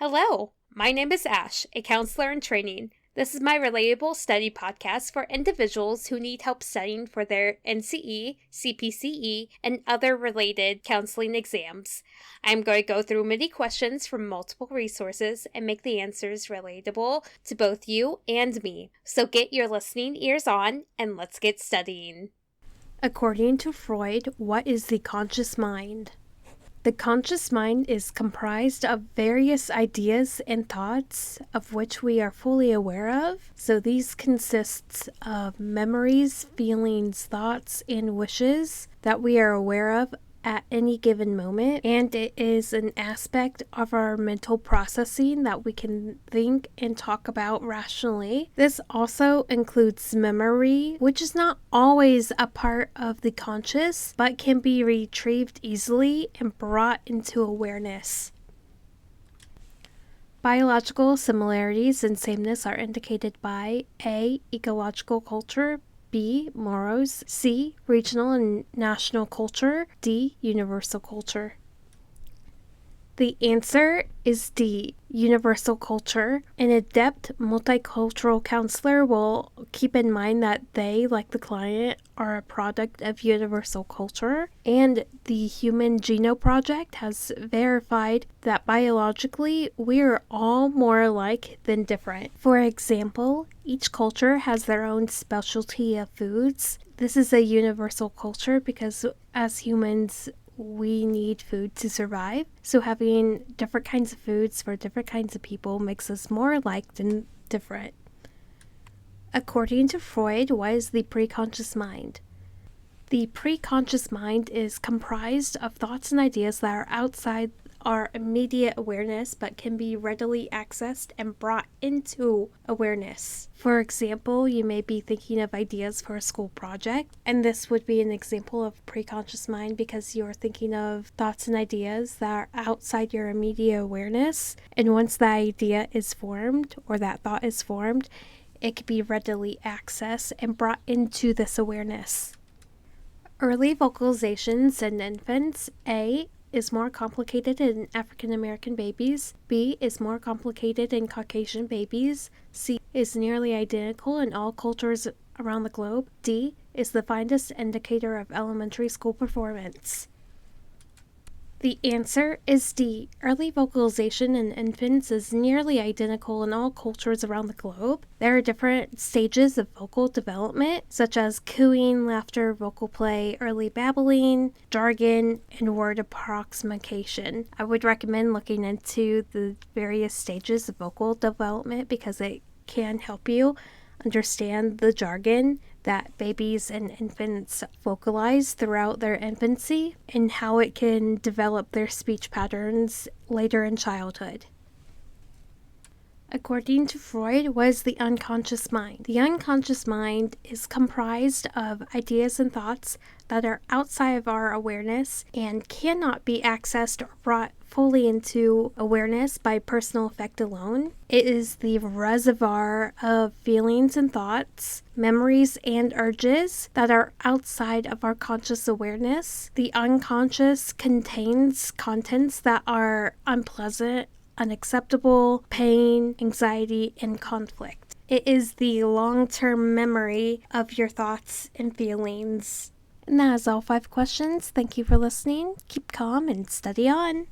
Hello, my name is Ash, a counselor in training. This is my Relatable study podcast for individuals who need help studying for their NCE, CPCE, and other related counseling exams. I'm going to go through many questions from multiple resources and make the answers relatable to both you and me. So get your listening ears on and let's get studying. According to Freud, what is the conscious mind? The conscious mind is comprised of various ideas and thoughts of which we are fully aware of. So these consists of memories, feelings, thoughts, and wishes that we are aware of at any given moment, and it is an aspect of our mental processing that we can think and talk about rationally. This also includes memory, which is not always a part of the conscious, but can be retrieved easily and brought into awareness. Biological similarities and sameness are indicated by A. Ecological culture, B. Morals, C. Regional and national culture, D. Universal culture. The answer is D. Universal culture. An adept multicultural counselor will keep in mind that they, like the client, are a product of universal culture, and the Human Genome Project has verified that biologically we are all more alike than different. For example, each culture has their own specialty of foods. This is a universal culture because as humans, we need food to survive. So having different kinds of foods for different kinds of people makes us more alike than different. According to Freud, what is the preconscious mind? The preconscious mind is comprised of thoughts and ideas that are outside our immediate awareness but can be readily accessed and brought into awareness. For example, you may be thinking of ideas for a school project, and this would be an example of preconscious mind because you're thinking of thoughts and ideas that are outside your immediate awareness, and once that idea is formed or that thought is formed, it can be readily accessed and brought into this awareness. Early vocalizations in infants, A, is more complicated in African American babies, B, is more complicated in Caucasian babies, C, is nearly identical in all cultures around the globe, D, is the finest indicator of elementary school performance. The answer is D. Early vocalization in infants is nearly identical in all cultures around the globe. There are different stages of vocal development, such as cooing, laughter, vocal play, early babbling, jargon, and word approximation. I would recommend looking into the various stages of vocal development because it can help you understand the jargon that babies and infants vocalize throughout their infancy and how it can develop their speech patterns later in childhood. According to Freud, what is the unconscious mind? The unconscious mind is comprised of ideas and thoughts that are outside of our awareness and cannot be accessed or brought fully into awareness by personal effect alone. It is the reservoir of feelings and thoughts, memories and urges that are outside of our conscious awareness. The unconscious contains contents that are unpleasant, unacceptable, pain, anxiety, and conflict. It is the long-term memory of your thoughts and feelings. And that is all 5 questions. Thank you for listening. Keep calm and study on.